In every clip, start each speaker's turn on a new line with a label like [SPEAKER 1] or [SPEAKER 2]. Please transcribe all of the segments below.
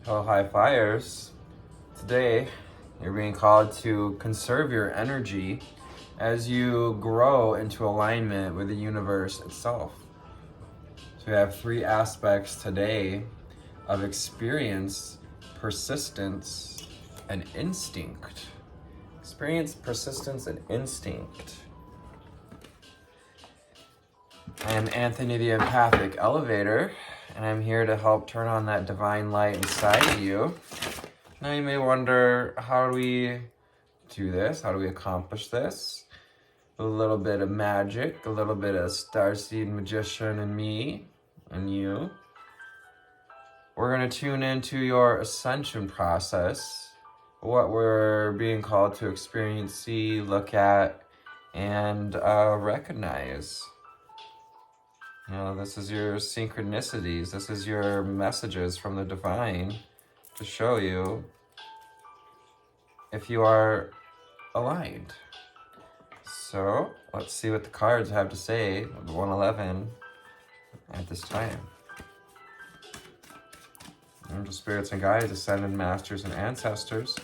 [SPEAKER 1] Hello, high flyers. Today, you're being called to conserve your energy as you grow into alignment with the universe itself. So we have three aspects today of experience, persistence, and instinct. Experience, persistence, and instinct. I am Anthony the Empathic Elevator, and I'm here to help turn on that divine light inside of you. Now you may wonder, how do we do this? How do we accomplish this? A little bit of magic, a little bit of starseed magician in me and you. We're going to tune into your ascension process, what we're being called to experience, see, look at, and recognize. You know, this is your synchronicities. This is your messages from the divine to show you if you are aligned. So let's see what the cards have to say, 111, at this time. Angel spirits and guides, ascended masters and ancestors.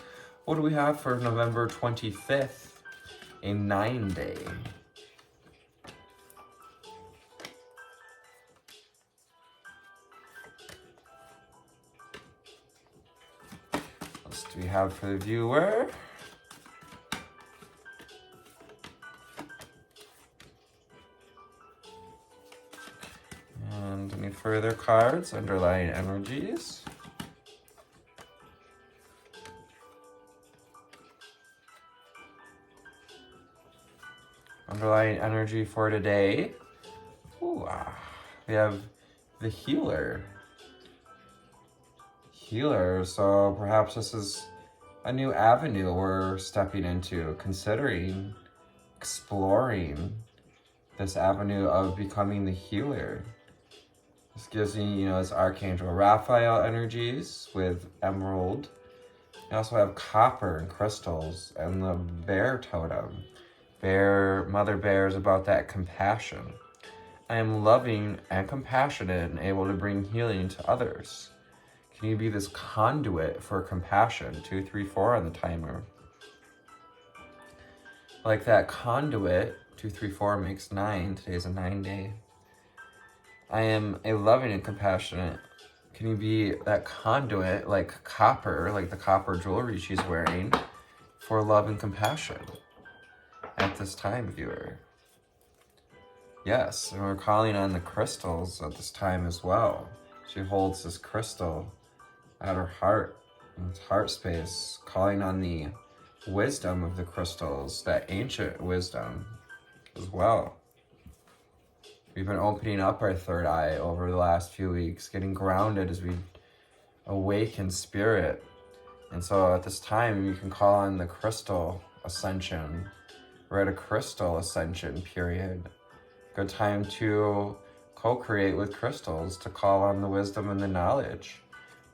[SPEAKER 1] What do we have for November 25th, a 9-day? What do we have for the viewer? And any further cards, underlying energies? Underlying energy for today. Ooh, we have the healer. So perhaps this is a new avenue we're stepping into, considering, exploring this avenue of becoming the healer. This gives me, this Archangel Raphael energies with emerald. We also have copper and crystals and the bear totem. Mother bear is about that compassion. I am loving and compassionate and able to bring healing to others. Can you be this conduit for compassion? 2, 3, 4 on the timer. Like that conduit, 2, 3, 4 makes 9. Today's a 9-day. I am a loving and compassionate. Can you be that conduit, like copper, like the copper jewelry she's wearing, for love and compassion at this time, viewer? Yes, and we're calling on the crystals at this time as well. She holds this crystal at her heart, in its heart space, calling on the wisdom of the crystals, that ancient wisdom as well. We've been opening up our third eye over the last few weeks, getting grounded as we awaken spirit. And so at this time, you can call on the crystal ascension. We're at a crystal ascension period. Good time to co-create with crystals, to call on the wisdom and the knowledge,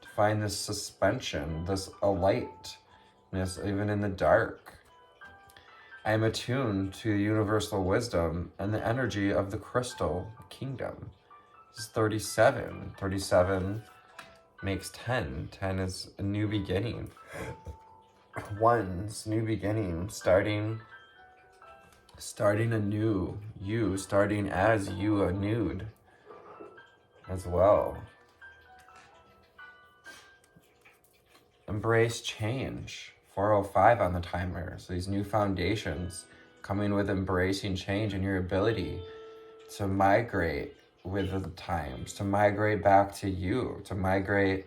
[SPEAKER 1] to find this suspension, this alightness even in the dark. I am attuned to universal wisdom and the energy of the crystal kingdom. This is 37. 37 makes 10. 10 is a new beginning. 1's new beginning, starting anew, you, starting as you renewed as well. Embrace change, 405 on the timer. So these new foundations coming with embracing change and your ability to migrate with the times, to migrate back to you, to migrate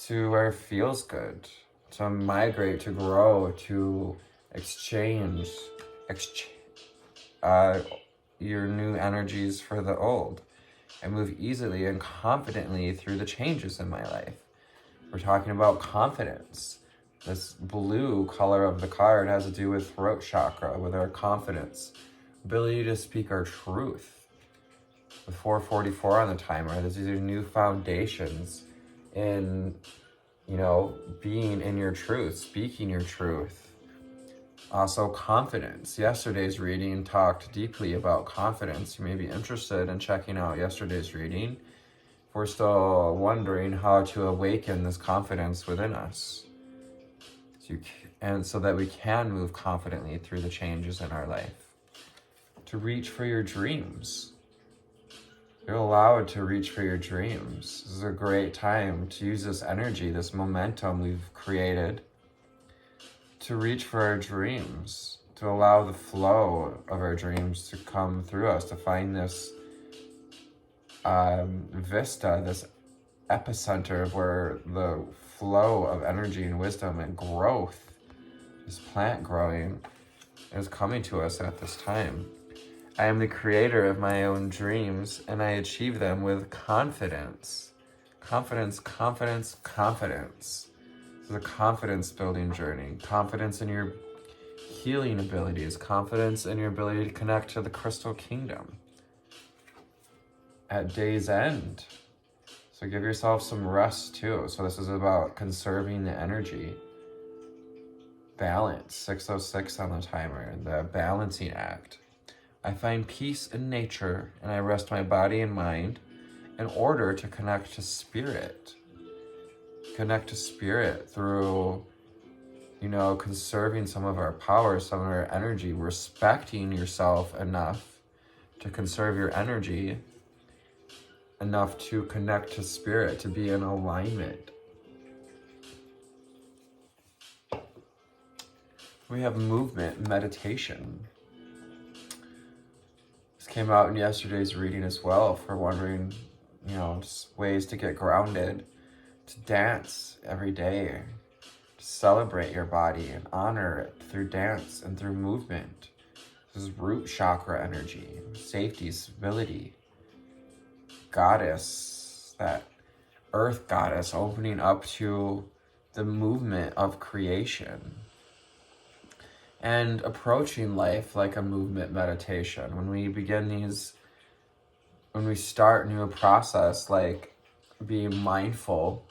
[SPEAKER 1] to where it feels good, to migrate, to grow, to exchange your new energies for the old, and move easily and confidently through the changes in my life. We're talking about confidence. This blue color of the card has to do with throat chakra, with our confidence, ability to speak our truth. With 444 on the timer, these are new foundations in, being in your truth, speaking your truth. Also, confidence. Yesterday's reading talked deeply about confidence. You may be interested in checking out yesterday's reading. we're still wondering how to awaken this confidence within us. And so that we can move confidently through the changes in our life. To reach for your dreams. You're allowed to reach for your dreams. This is a great time to use this energy, this momentum we've created, to reach for our dreams, to allow the flow of our dreams to come through us, to find this vista, this epicenter of where the flow of energy and wisdom and growth, this plant growing, is coming to us at this time. I am the creator of my own dreams, and I achieve them with confidence. Confidence, confidence, confidence. This is a confidence building journey. Confidence in your healing abilities. Confidence in your ability to connect to the crystal kingdom at day's end. So give yourself some rest too. So this is about conserving the energy. Balance, 606 on the timer, the balancing act. I find peace in nature, and I rest my body and mind in order to connect to spirit. Connect to spirit through, conserving some of our power, some of our energy, respecting yourself enough to conserve your energy, enough to connect to spirit, to be in alignment. We have movement, meditation. This came out in yesterday's reading as well, for wondering, just ways to get grounded, to dance every day, to celebrate your body and honor it through dance and through movement. This is root chakra energy, safety, stability. Goddess, that earth goddess, opening up to the movement of creation and approaching life like a movement meditation. When we start new process, like being mindful,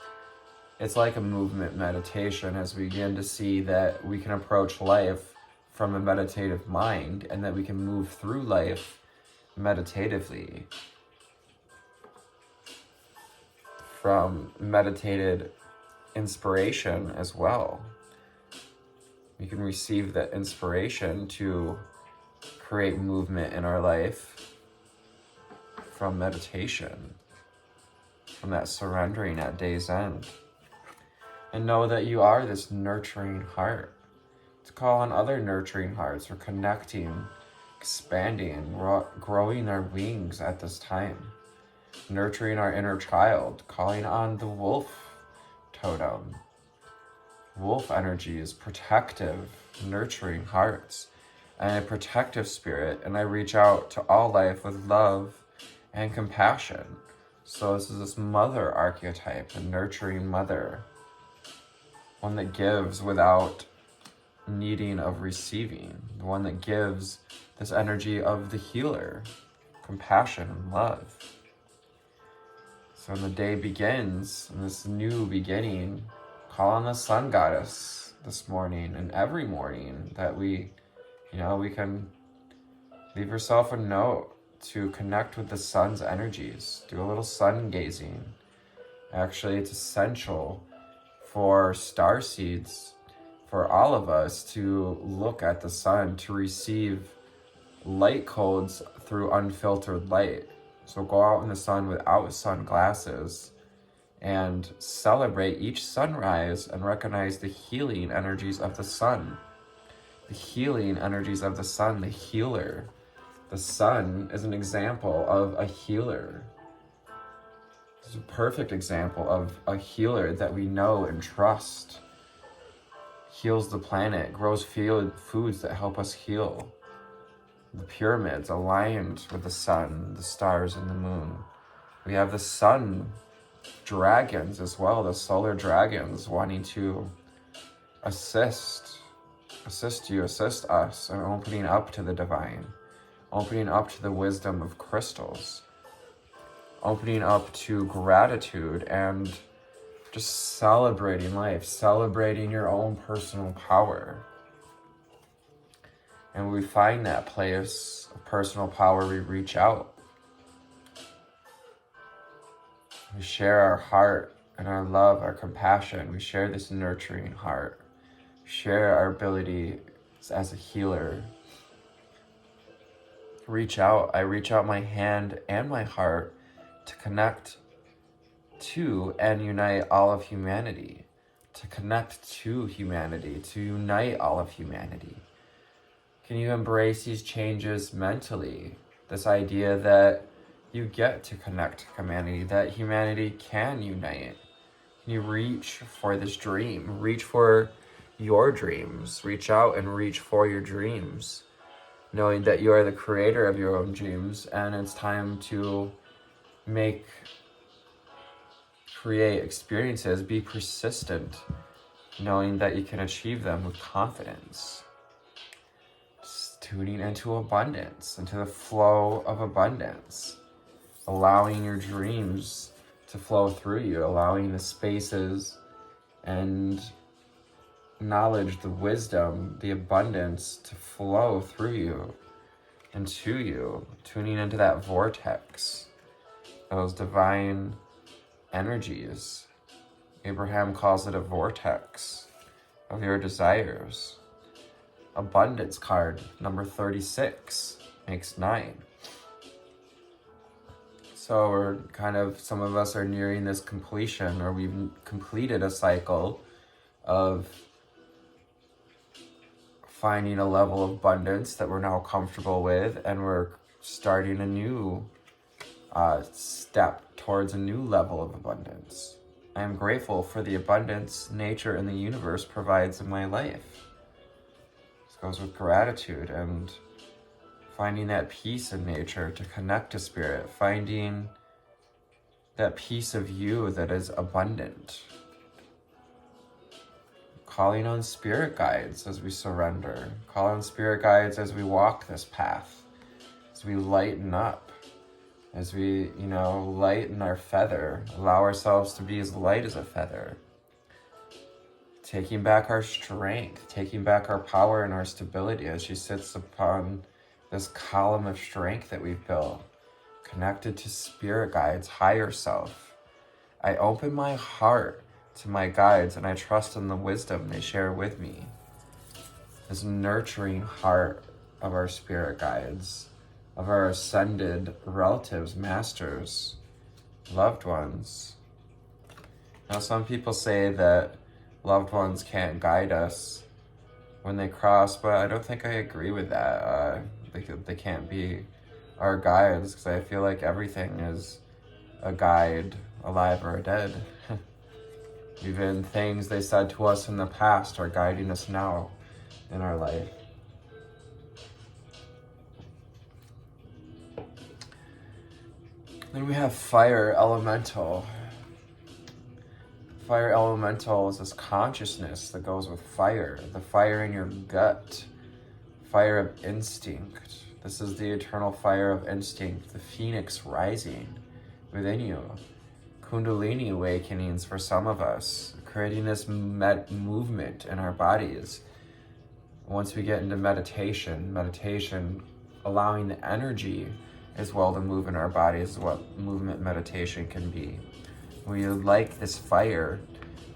[SPEAKER 1] it's like a movement meditation as we begin to see that we can approach life from a meditative mind, and that we can move through life meditatively, from meditated inspiration as well. We can receive that inspiration to create movement in our life from meditation, from that surrendering at day's end. And know that you are this nurturing heart. To call on other nurturing hearts, or connecting, expanding, growing our wings at this time. Nurturing our inner child, calling on the wolf totem. Wolf energy is protective, nurturing hearts, and a protective spirit, and I reach out to all life with love and compassion. So this is this mother archetype, a nurturing mother, one that gives without needing of receiving, the one that gives this energy of the healer, compassion and love. So when the day begins, in this new beginning, call on the sun goddess this morning and every morning, that we can leave yourself a note to connect with the sun's energies. Do a little sun gazing. Actually, it's essential for star seeds, for all of us, to look at the sun, to receive light codes through unfiltered light. So go out in the sun without sunglasses and celebrate each sunrise and recognize the healing energies of the sun. The healing energies of the sun, the healer. The sun is an example of a healer. It's a perfect example of a healer that we know and trust. Heals the planet, grows foods that help us heal. The pyramids aligned with the sun, the stars, and the moon. We have the sun dragons as well, the solar dragons, wanting to assist us in opening up to the divine, opening up to the wisdom of crystals, opening up to gratitude, and just celebrating life, celebrating your own personal power. And when we find that place of personal power, we reach out. We share our heart and our love, our compassion. We share this nurturing heart. We share our ability as a healer. I reach out my hand and my heart to connect to and unite all of humanity. To connect to humanity, to unite all of humanity. Can you embrace these changes mentally? This idea that you get to connect to humanity, that humanity can unite. Can you reach for this dream? Reach for your dreams. Reach out and reach for your dreams, knowing that you are the creator of your own dreams, and it's time to create experiences, be persistent, knowing that you can achieve them with confidence. Just tuning into abundance, into the flow of abundance, allowing your dreams to flow through you, allowing the spaces and knowledge, the wisdom, the abundance to flow through you and to you, tuning into that vortex, those divine energies. Abraham calls it a vortex of your desires. Abundance card, number 36, makes 9. So some of us are nearing this completion, or we've completed a cycle of finding a level of abundance that we're now comfortable with, and we're starting a new step towards a new level of abundance. I am grateful for the abundance nature and the universe provides in my life. This goes with gratitude and finding that peace in nature to connect to spirit, finding that piece of you that is abundant. Calling on spirit guides as we surrender. Call on spirit guides as we walk this path, as we lighten up, as we, lighten our feather, allow ourselves to be as light as a feather. Taking back our strength, taking back our power and our stability as she sits upon this column of strength that we've built, connected to spirit guides, higher self. I open my heart to my guides and I trust in the wisdom they share with me. This nurturing heart of our spirit guides, of our ascended relatives, masters, loved ones. Now, some people say that loved ones can't guide us when they cross, but I don't think I agree with that. They can't be our guides, because I feel like everything is a guide, alive or dead. Even things they said to us in the past are guiding us now in our life. Then we have fire elemental. Fire elemental is this consciousness that goes with fire, the fire in your gut, fire of instinct. This is the eternal fire of instinct, the phoenix rising within you. Kundalini awakenings for some of us, creating this movement in our bodies. Once we get into meditation, allowing the energy as well to move in our bodies is what movement meditation can be. We like this fire,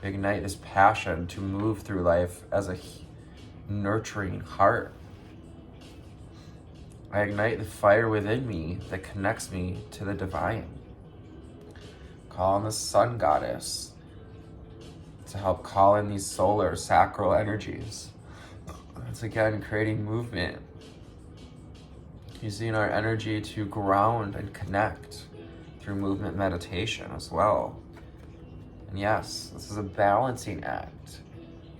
[SPEAKER 1] ignite this passion to move through life as a nurturing heart. I ignite the fire within me that connects me to the divine. Call on the sun goddess to help call in these solar sacral energies. Once again, creating movement, using our energy to ground and connect through movement meditation as well. And yes, this is a balancing act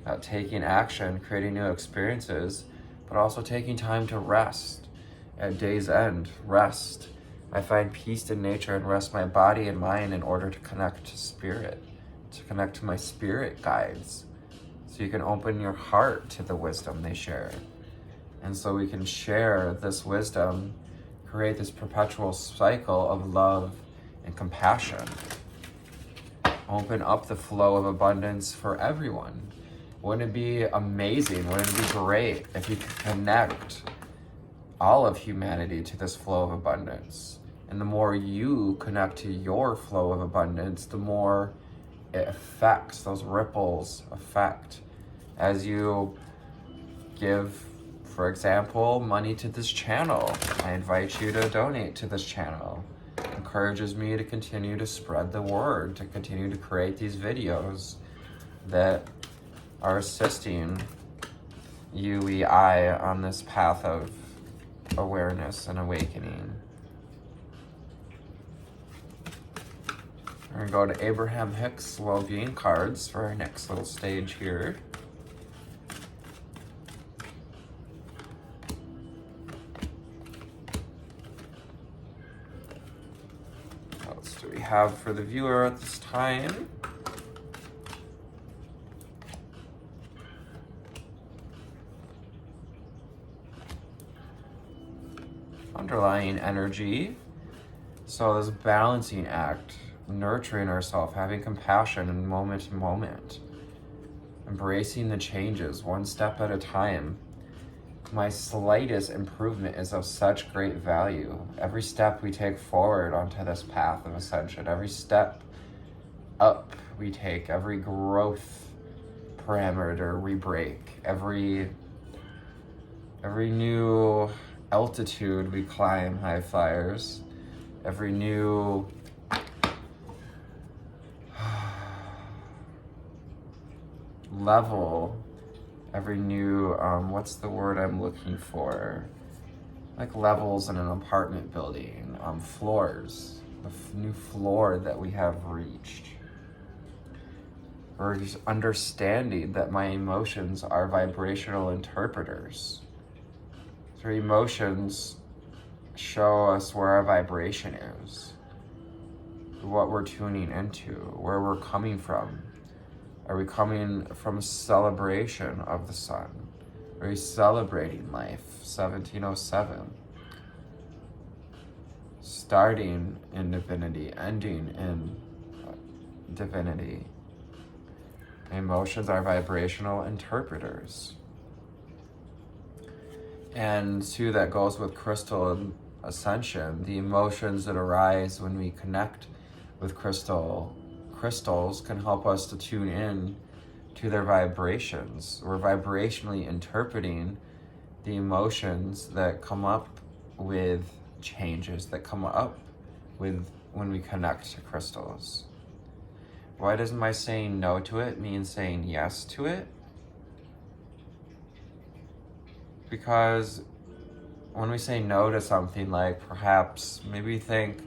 [SPEAKER 1] about taking action, creating new experiences, but also taking time to rest. At day's end, rest. I find peace in nature and rest my body and mind in order to connect to spirit, to connect to my spirit guides. So you can open your heart to the wisdom they share. And so we can share this wisdom, create this perpetual cycle of love and compassion. Open up the flow of abundance for everyone. Wouldn't it be amazing? Wouldn't it be great if you could connect all of humanity to this flow of abundance And the more you connect to your flow of abundance, the more it affects, those ripples affect. As you give, for example, money to this channel, I invite you to donate to this channel. It encourages me to continue to spread the word, to continue to create these videos that are assisting I on this path of awareness and awakening. We're going to go to Abraham Hicks well-being cards for our next little stage here. What else do we have for the viewer at this time? Underlying energy. So this balancing act, nurturing ourselves, having compassion in moment to moment, embracing the changes one step at a time. My slightest improvement is of such great value. Every step we take forward onto this path of ascension, every step up we take, every growth parameter we break, every new altitude we climb, high flyers, every new level, every new, what's the word I'm looking for? Like levels in an apartment building, floors, the new floor that we have reached. Or just understanding that my emotions are vibrational interpreters. So emotions show us where our vibration is, what we're tuning into, where we're coming from. Are we coming from a celebration of the sun? Are we celebrating life? 1707. Starting in divinity, ending in divinity. Emotions are vibrational interpreters. And too, that goes with crystal and ascension. The emotions that arise when we connect with crystals can help us to tune in to their vibrations. We're vibrationally interpreting the emotions that come up with changes, that come up with when we connect to crystals. Why doesn't my saying no to it mean saying yes to it? Because when we say no to something, like perhaps maybe we think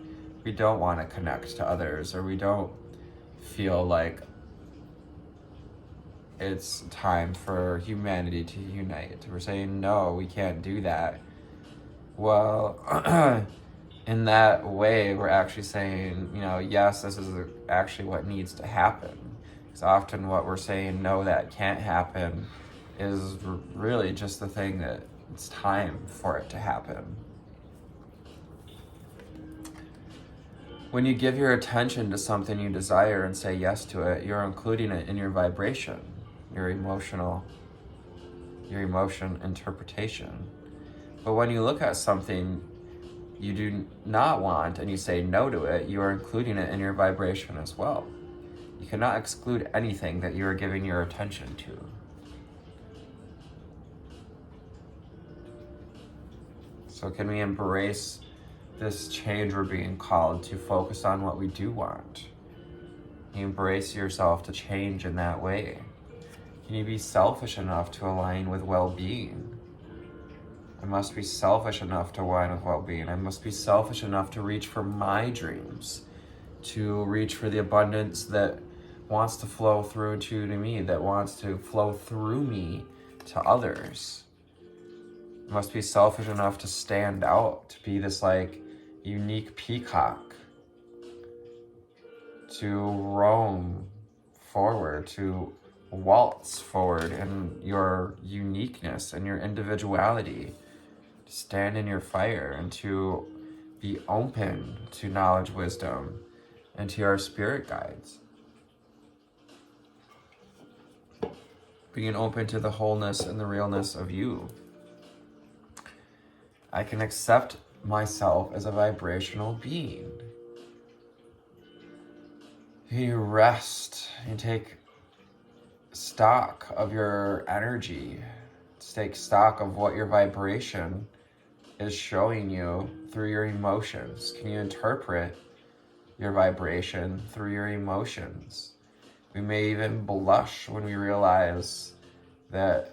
[SPEAKER 1] we don't want to connect to others, or we don't feel like it's time for humanity to unite. We're saying, no, we can't do that. Well, in that way, we're actually saying, yes, this is actually what needs to happen. Because often what we're saying, no, that can't happen, is really just the thing that it's time for it to happen. When you give your attention to something you desire and say yes to it, you're including it in your vibration, your emotion interpretation. But when you look at something you do not want and you say no to it, you are including it in your vibration as well. You cannot exclude anything that you are giving your attention to. So can we embrace this change we're being called to focus on what we do want? Can you embrace yourself to change in that way? Can you be selfish enough to align with well-being? I must be selfish enough to align with well-being. I must be selfish enough to reach for my dreams, to reach for the abundance that wants to flow through to me, that wants to flow through me to others. I must be selfish enough to stand out, to be this unique peacock, to roam forward, to waltz forward in your uniqueness and your individuality, to stand in your fire and to be open to knowledge, wisdom, and to your spirit guides. Being open to the wholeness and the realness of you. I can accept myself as a vibrational being. You rest and take stock of your energy, take stock of what your vibration is showing you through your emotions. Can you interpret your vibration through your emotions? We may even blush when we realize that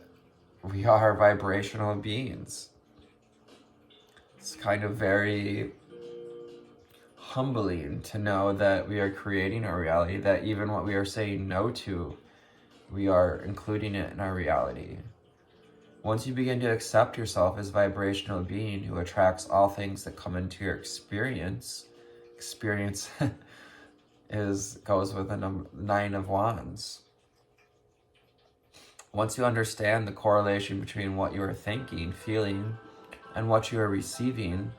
[SPEAKER 1] we are vibrational beings. It's kind of very humbling to know that we are creating our reality, that even what we are saying no to, we are including it in our reality. Once you begin to accept yourself as a vibrational being who attracts all things that come into your experience goes with the 9 of Wands. Once you understand the correlation between what you are thinking, feeling, and what you are receiving,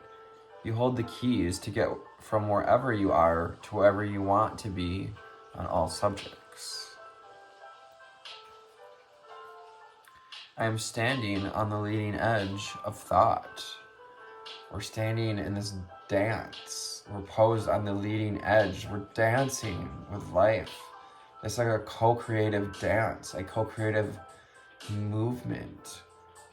[SPEAKER 1] you hold the keys to get from wherever you are to wherever you want to be on all subjects. I am standing on the leading edge of thought. We're standing in this dance. We're posed on the leading edge. We're dancing with life. It's like a co-creative dance, a co-creative movement.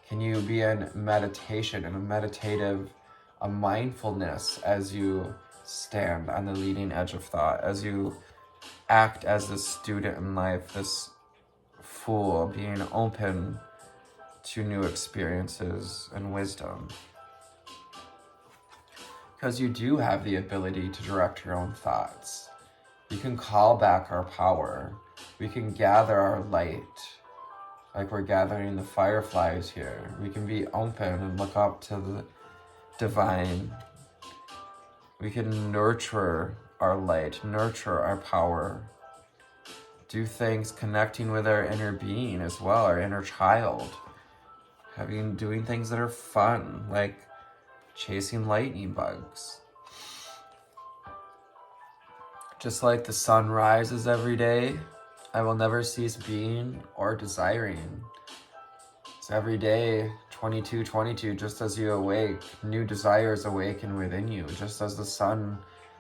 [SPEAKER 1] Can you be in meditation, in a mindfulness as you stand on the leading edge of thought, as you act as this student in life, this fool, being open to new experiences and wisdom? Because you do have the ability to direct your own thoughts. You can call back our power. We can gather our light, like we're gathering the fireflies here. We can be open and look up to the divine. We can nurture our light, nurture our power. Do things connecting with our inner being as well, our inner child. Doing things that are fun, like chasing lightning bugs. Just like the sun rises every day, I will never cease being or desiring. It's every day, 22:22, just as you awake, new desires awaken within you. Just as the sun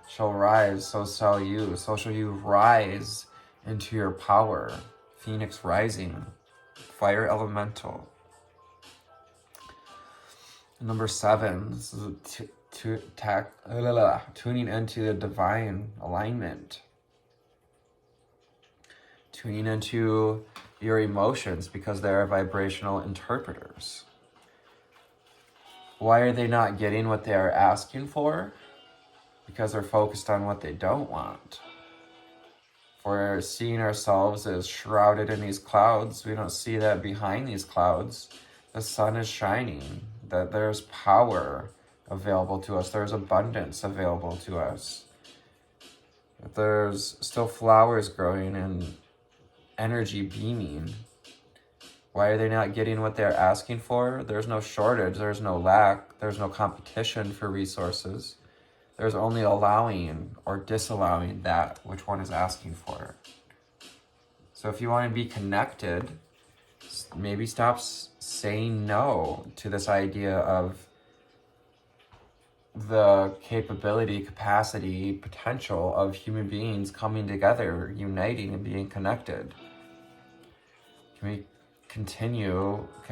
[SPEAKER 1] shall rise, so shall you. So shall you rise into your power. Phoenix rising, fire elemental. Number 7, this is tuning into the divine alignment. Tuning into your emotions because they are vibrational interpreters. Why are they not getting what they are asking for? Because they're focused on what they don't want. If we're seeing ourselves as shrouded in these clouds, we don't see that behind these clouds, the sun is shining, that there's power available to us, there's abundance available to us, that there's still flowers growing and energy beaming. Why are they not getting what they're asking for? There's no shortage, there's no lack, there's no competition for resources. There's only allowing or disallowing that which one is asking for. So if you want to be connected, maybe stop saying no to this idea of the capability, capacity, potential of human beings coming together, uniting and being connected. Can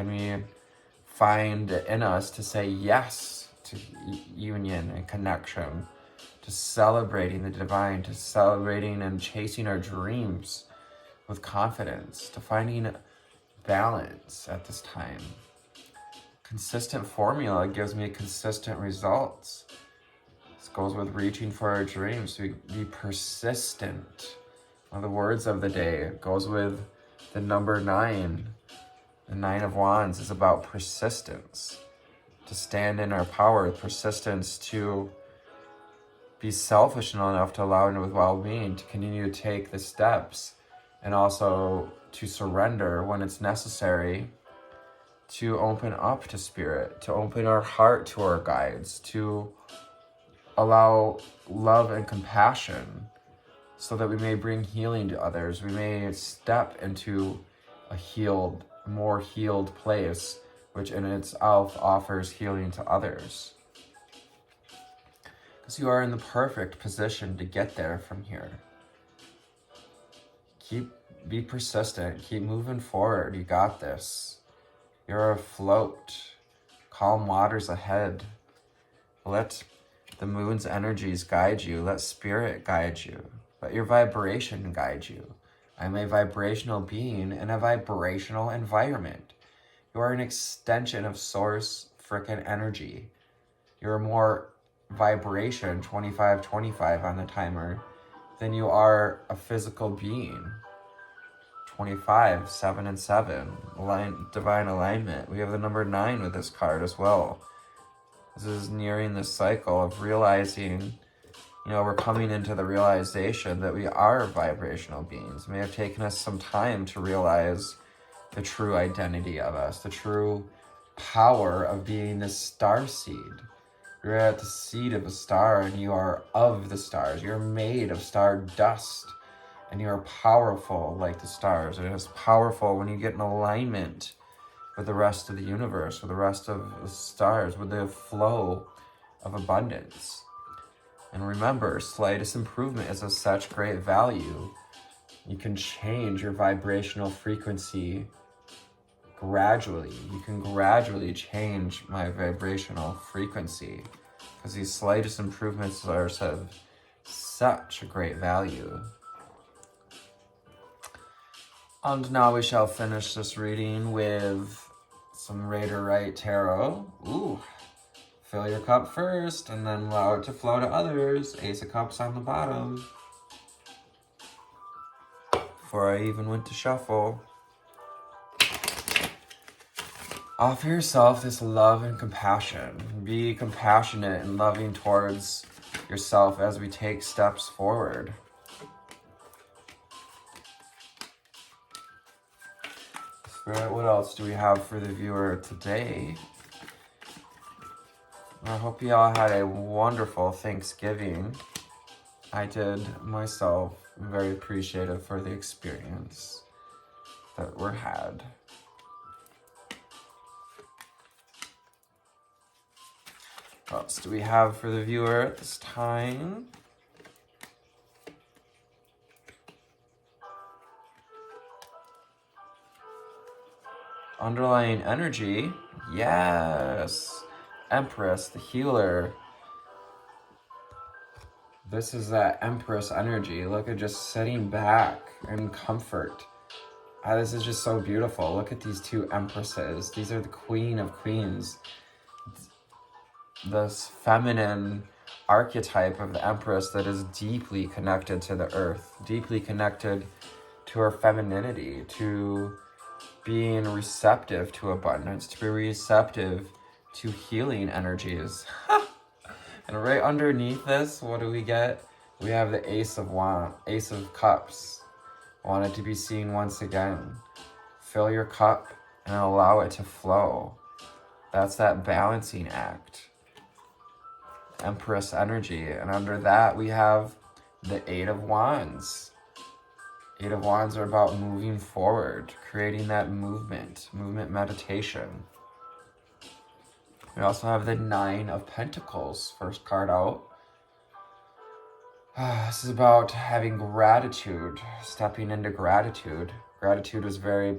[SPEAKER 1] we find in us to say yes to union and connection, to celebrating the divine, to celebrating and chasing our dreams with confidence, to finding balance at this time. Consistent formula gives me consistent results. This goes with reaching for our dreams. We be persistent. One of the words of the day goes with the number 9. The 9 of Wands is about persistence. To stand in our power, persistence to be selfish enough to allow it with well-being, to continue to take the steps, and also to surrender when it's necessary, to open up to spirit, to open our heart to our guides, to allow love and compassion so that we may bring healing to others. We may step into a more healed place, which in itself offers healing to others. because you are in the perfect position to get there from here. Be persistent, keep moving forward. You got this. You're afloat. Calm waters ahead. Let the moon's energies guide you. Let spirit guide you. Let your vibration guide you. I'm a vibrational being in a vibrational environment. You are an extension of source frickin' energy. You're more vibration, 25-25 on the timer, than you are a physical being. 25, 7 and 7, divine alignment. We have the number 9 with this card as well. This is nearing the cycle of realizing, we're coming into the realization that we are vibrational beings. It may have taken us some time to realize the true identity of us, the true power of being this star seed. You're at the seed of a star, and you are of the stars. You're made of star dust. And you are powerful like the stars. And it's powerful when you get in alignment with the rest of the universe, with the rest of the stars, with the flow of abundance. And remember, slightest improvement is of such great value. You can change your vibrational frequency gradually. You can gradually change my vibrational frequency, because these slightest improvements are of such a great value. And now we shall finish this reading with some Raider Tarot. Ooh, fill your cup first and then allow it to flow to others. Ace of Cups on the bottom. Before I even went to shuffle. Offer yourself this love and compassion. Be compassionate and loving towards yourself as we take steps forward. Spirit, what else do we have for the viewer today? I hope you all had a wonderful Thanksgiving. I did myself. I'm very appreciative for the experience that we had. What else do we have for the viewer at this time? Underlying energy, yes. Empress, the healer. This is that Empress energy. Look at just sitting back in comfort. This is just so beautiful. Look at these two Empresses. These are the Queen of Queens. This feminine archetype of the Empress that is deeply connected to the earth, deeply connected to her femininity, to being receptive to abundance, to be receptive to healing energies. And right underneath this, what do we get? We have the Ace of Cups. Want it to be seen once again. Fill your cup and allow it to flow. That's that balancing act. Empress energy. And under that, we have the Eight of Wands. Eight of Wands are about moving forward, creating that movement meditation. We also have the Nine of Pentacles, first card out. This is about having gratitude, stepping into gratitude. Gratitude was very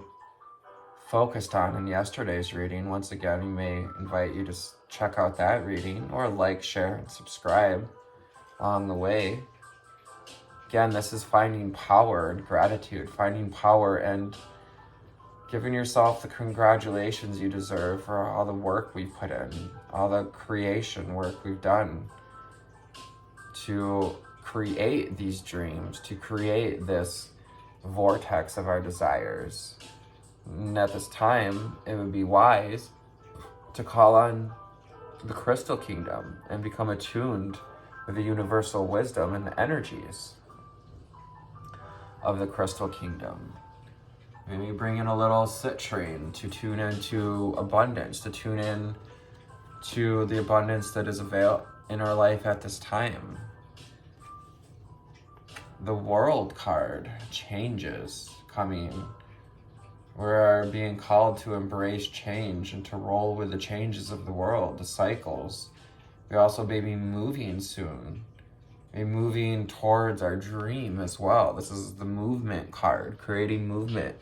[SPEAKER 1] focused on in yesterday's reading. Once again, we may invite you to check out that reading, or like, share, and subscribe along the way. Again, this is finding power and gratitude, finding power and giving yourself the congratulations you deserve for all the work we've put in, all the creation work we've done to create these dreams, to create this vortex of our desires. And at this time, it would be wise to call on the Crystal Kingdom and become attuned with the universal wisdom and the energies of the Crystal Kingdom. Maybe bring in a little citrine to tune into abundance, to tune in to the abundance that is available in our life at this time. The World card, changes coming. We're being called to embrace change and to roll with the changes of the world, the cycles. We also may be moving soon. We're moving towards our dream as well. This is the movement card, creating movement.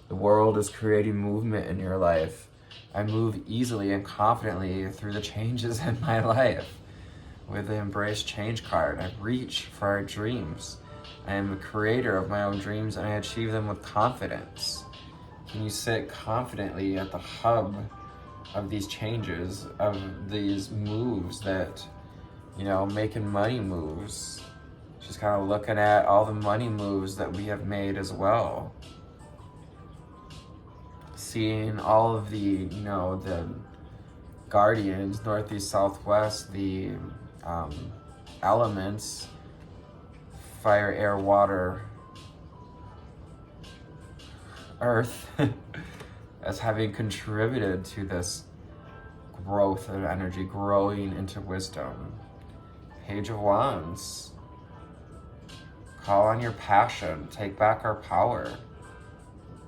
[SPEAKER 1] The world is creating movement in your life. I move easily and confidently through the changes in my life. With the Embrace Change card, I reach for our dreams. I am the creator of my own dreams and I achieve them with confidence. Can you sit confidently at the hub of these changes, of these moves that, making money moves? Just kind of looking at all the money moves that we have made as well. Seeing all of the, the guardians, northeast, southwest, the elements, fire, air, water, earth, as having contributed to this growth of energy, growing into wisdom. Page of Wands. Call on your passion. Take back our power.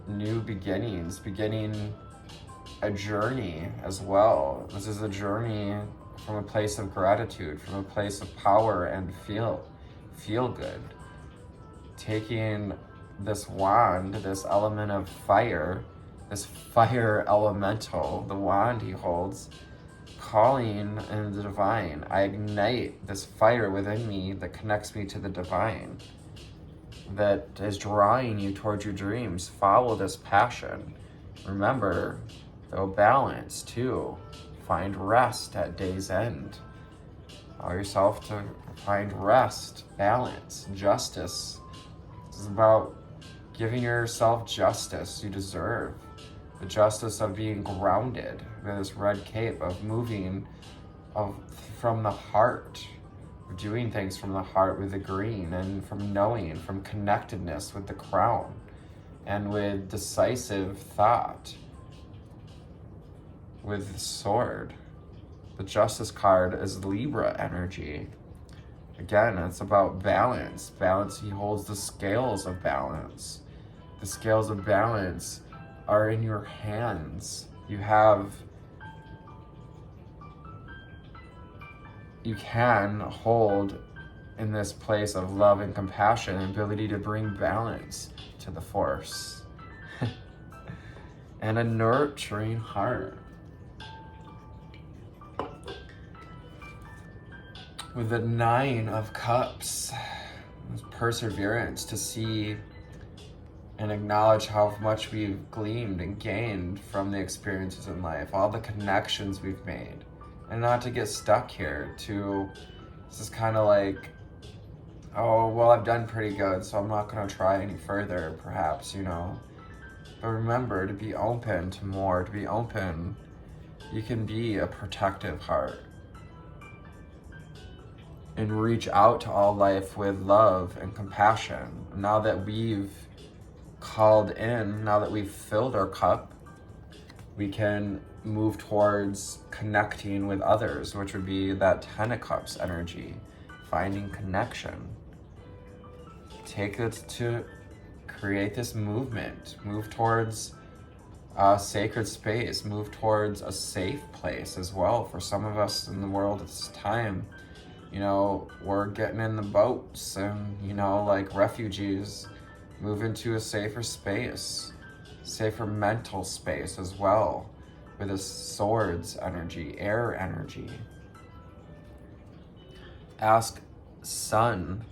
[SPEAKER 1] New beginnings. Beginning a journey as well. This is a journey from a place of gratitude, from a place of power and feel good. Taking this wand, this element of fire, this fire elemental, the wand he holds, calling in the divine. I ignite this fire within me that connects me to the divine, that is drawing you towards your dreams. Follow this passion. Remember, though, balance too. Find rest at day's end. Allow yourself to find rest, balance, justice. This is about giving yourself justice you deserve. The justice of being grounded with this red cape, of moving from the heart, of doing things from the heart with the green, and from knowing, from connectedness with the crown, and with decisive thought, with the sword. The Justice card is Libra energy. Again, it's about balance. Balance, he holds the scales of balance. The scales of balance are in your hands. You can hold in this place of love and compassion, and ability to bring balance to the force. And a nurturing heart. With the 9 of Cups, perseverance to see and acknowledge how much we've gleaned and gained from the experiences in life, all the connections we've made, and not to get stuck here this is kind of like, oh, well, I've done pretty good, so I'm not going to try any further, perhaps, But remember to be open to more, to be open. You can be a protective heart and reach out to all life with love and compassion. Now that we've called in, now that we've filled our cup, we can move towards connecting with others, which would be that 10 of Cups energy, finding connection. Take it to create this movement, move towards a sacred space, move towards a safe place as well. For some of us in the world at this time, we're getting in the boats and, like refugees, move into a safer space, safer mental space as well, with this swords energy, air energy. Ask Sun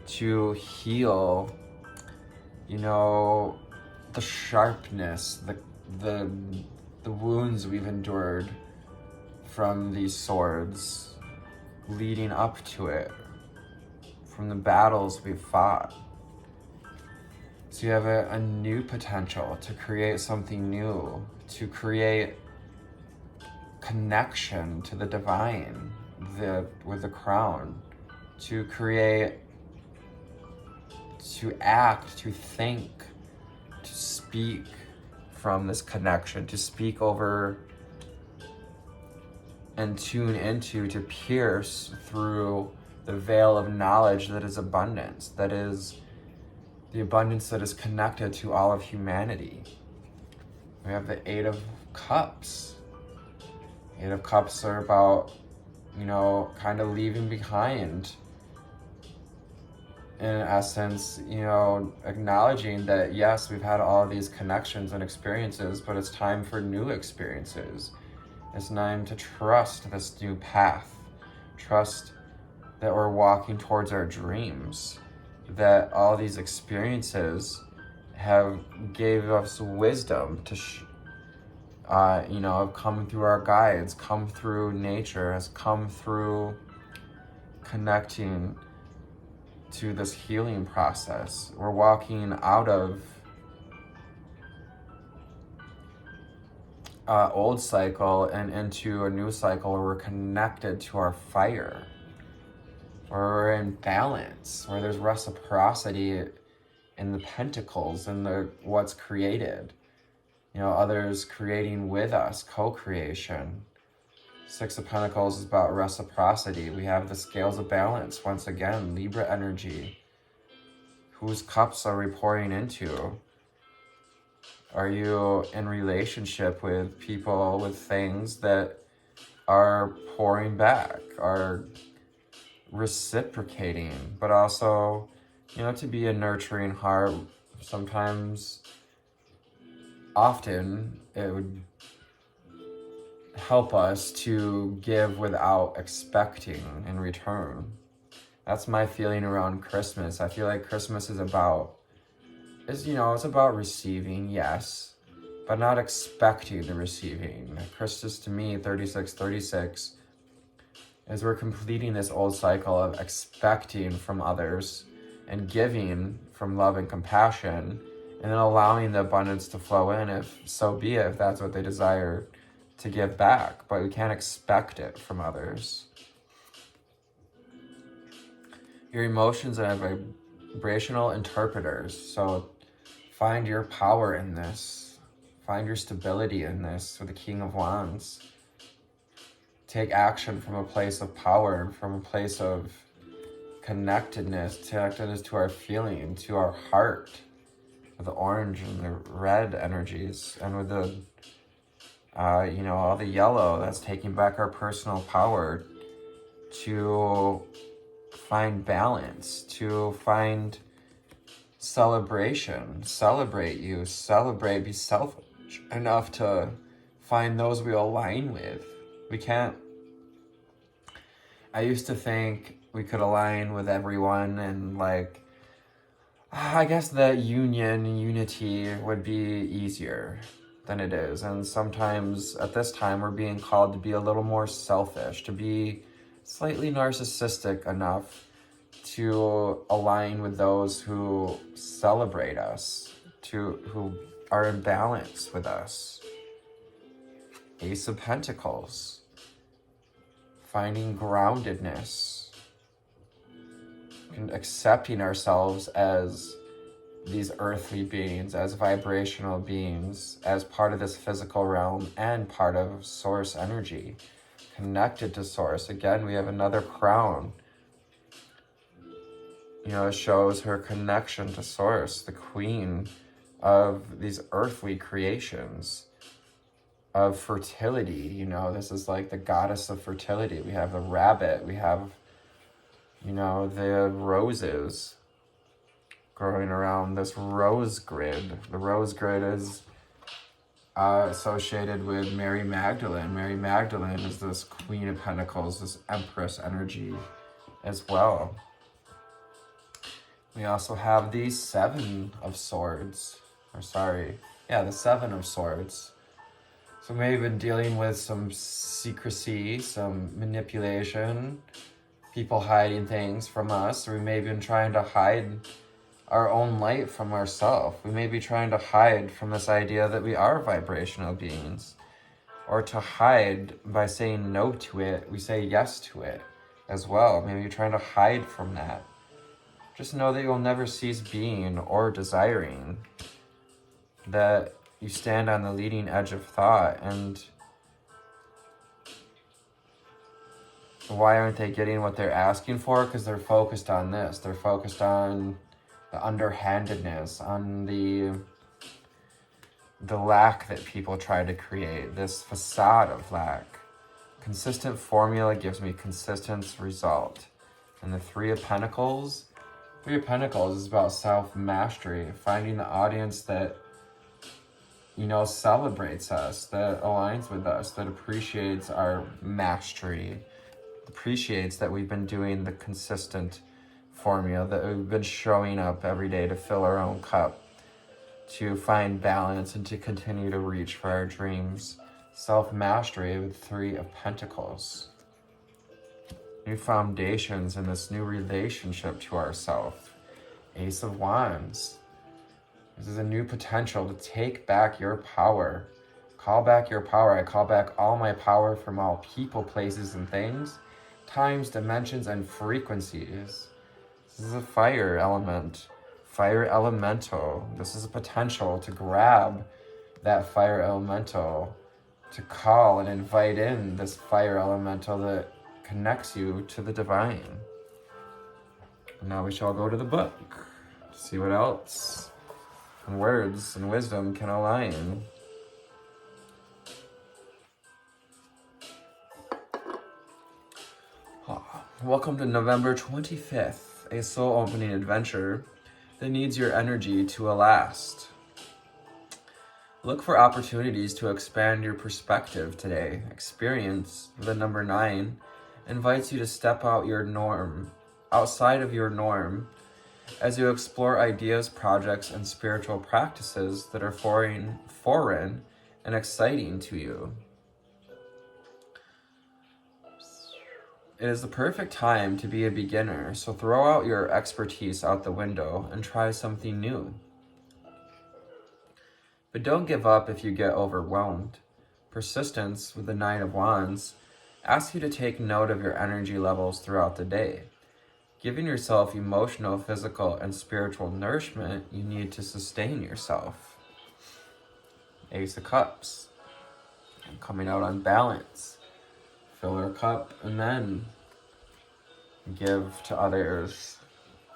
[SPEAKER 1] to heal, the sharpness, the wounds we've endured from these swords, leading up to it, from the battles we've fought. So you have a new potential to create something new, to create connection to the divine, with the crown, to create, to act, to think, to speak from this connection, to speak over and tune into, to pierce through the veil of knowledge that is abundance, that is the abundance that is connected to all of humanity. We have the 8 of Cups. 8 of Cups are about kind of leaving behind, in essence, acknowledging that yes, we've had all these connections and experiences, but it's time for new experiences. It's time to trust this new path, trust that we're walking towards our dreams, that all these experiences have gave us wisdom to have come through our guides, come through nature, has come through connecting to this healing process. We're walking out of old cycle and into a new cycle where we're connected to our fire, where we're in balance, where there's reciprocity in the pentacles and what's created. Others creating with us, co-creation. Six of Pentacles is about reciprocity. We have the scales of balance. Once again, Libra energy. Whose cups are we pouring into? Are you in relationship with people, with things that are pouring back, are reciprocating, but also, to be a nurturing heart? Sometimes, often, it would help us to give without expecting in return. That's my feeling around Christmas. I feel like Christmas is about receiving, yes, but not expecting the receiving. Christmas to me, 3636, is we're completing this old cycle of expecting from others and giving from love and compassion, and then allowing the abundance to flow in, if so be it, if that's what they desire to give back. But we can't expect it from others. Your emotions are vibrational interpreters, so find your power in this. Find your stability in this with the King of Wands. Take action from a place of power, from a place of connectedness to our feeling, to our heart, with the orange and the red energies, and with the all the yellow. That's taking back our personal power to find balance, to find celebration. Celebrate you, celebrate, be selfish enough to find those we align with. I used to think we could align with everyone, and I guess that unity would be easier than it is. And sometimes at this time we're being called to be a little more selfish, to be slightly narcissistic enough to align with those who celebrate us, who are in balance with us. Ace of Pentacles, finding groundedness, and accepting ourselves as these earthly beings, as vibrational beings, as part of this physical realm and part of source energy, connected to source. Again, we have another crown. It shows her connection to source, the queen of these earthly creations, of fertility. This is like the goddess of fertility. We have the rabbit, we have the roses growing around this rose grid. The rose grid is associated with Mary Magdalene. Mary Magdalene is this Queen of Pentacles, this Empress energy as well. We also have the Seven of Swords. The Seven of Swords. So maybe we've been dealing with some secrecy, some manipulation, people hiding things from us, or we may have been trying to hide our own light from ourselves. We may be trying to hide from this idea that we are vibrational beings, or to hide by saying no to it, we say yes to it as well. Maybe you're trying to hide from that. Just know that you'll never cease being or desiring, that you stand on the leading edge of thought. And why aren't they getting what they're asking for? Because they're focused on this. They're focused on the underhandedness, on the lack that people try to create, this facade of lack. Consistent formula gives me consistent result. And the Three of Pentacles is about self-mastery, finding the audience that, you know, celebrates us, that aligns with us, that appreciates our mastery, appreciates that we've been doing the consistent formula, that we've been showing up every day to fill our own cup, to find balance and to continue to reach for our dreams. Self-mastery with Three of Pentacles. New foundations in this new relationship to ourselves. Ace of Wands. This is a new potential to take back your power. Call back your power. I call back all my power from all people, places, and things, times, dimensions, and frequencies. This is a fire element. Fire elemental. This is a potential to grab that fire elemental, to call and invite in this fire elemental that connects you to the divine. Now we shall go to the book to see what else and words and wisdom can align. Welcome to November 25th, a soul-opening adventure that needs your energy to last. Look for opportunities to expand your perspective today. Experience, the number 9, invites you to step outside of your norm, as you explore ideas, projects, and spiritual practices that are foreign and exciting to you. It is the perfect time to be a beginner, so throw out your expertise out the window and try something new. But don't give up if you get overwhelmed. Persistence, with the Nine of Wands, asks you to take note of your energy levels throughout the day, giving yourself emotional, physical, and spiritual nourishment you need to sustain yourself. Ace of Cups, coming out on balance. Fill our cup and then give to others.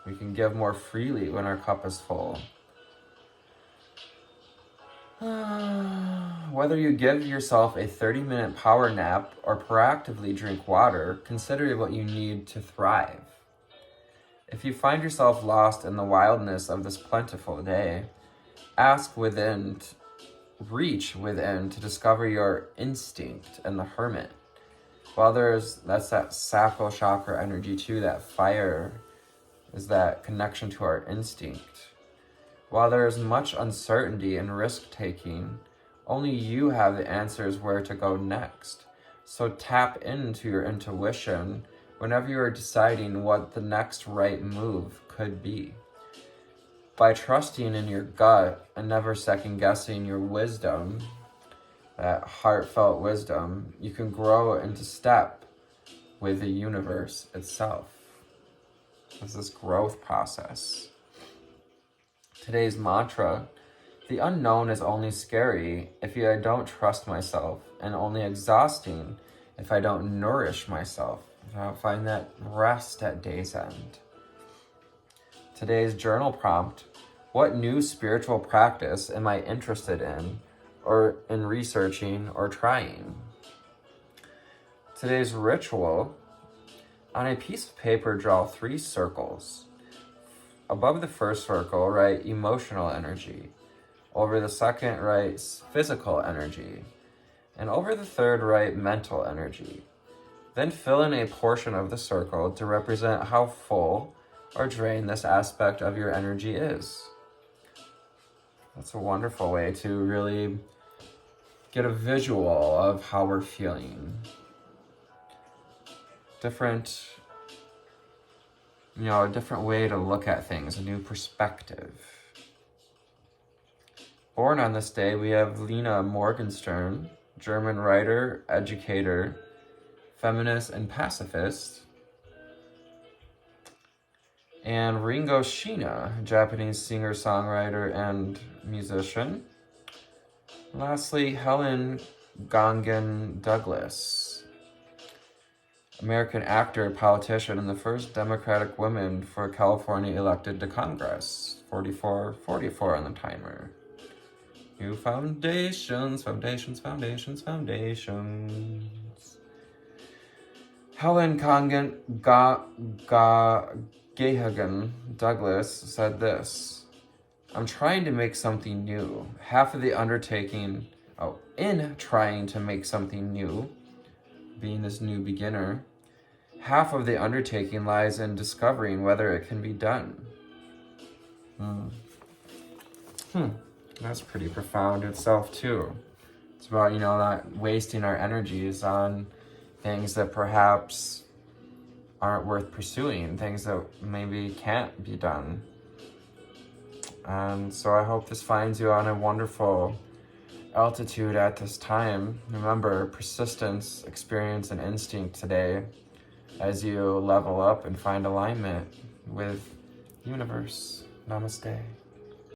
[SPEAKER 1] We can give more freely when our cup is full. Whether you give yourself a 30-minute power nap or proactively drink water, consider what you need to thrive. If you find yourself lost in the wildness of this plentiful day, reach within to discover your instinct and the Hermit. While that's that sacral chakra energy too, that fire is that connection to our instinct. While there is much uncertainty and risk-taking, only you have the answers where to go next. So tap into your intuition whenever you are deciding what the next right move could be. By trusting in your gut and never second-guessing your wisdom, that heartfelt wisdom, you can grow into step with the universe itself. It's this growth process. Today's mantra: the unknown is only scary if I don't trust myself, and only exhausting if I don't nourish myself. I don't find that rest at day's end. Today's journal prompt: what new spiritual practice am I interested in, or in researching or trying? Today's ritual: on a piece of paper, draw 3 circles. Above the first circle, write emotional energy. Over the second, write physical energy. And over the third, write mental energy. Then fill in a portion of the circle to represent how full or drained this aspect of your energy is. That's a wonderful way to really get a visual of how we're feeling. A different way to look at things, a new perspective. Born on this day, we have Lena Morgenstern, German writer, educator, feminist, and pacifist. And Ringo Shiina, Japanese singer, songwriter, and musician. Lastly, Helen Gongan Douglas, American actor, politician, and the first Democratic woman for California elected to Congress. 44 on the timer. New foundations. Helen Gahagan Douglas said this: I'm trying to make something new. Half of the undertaking, in trying to make something new, being this new beginner, half of the undertaking lies in discovering whether it can be done. That's pretty profound itself too. It's about, not wasting our energies on things that perhaps aren't worth pursuing, things that maybe can't be done. And so I hope this finds you on a wonderful altitude at this time. Remember, persistence, experience, and instinct today as you level up and find alignment with universe. Namaste.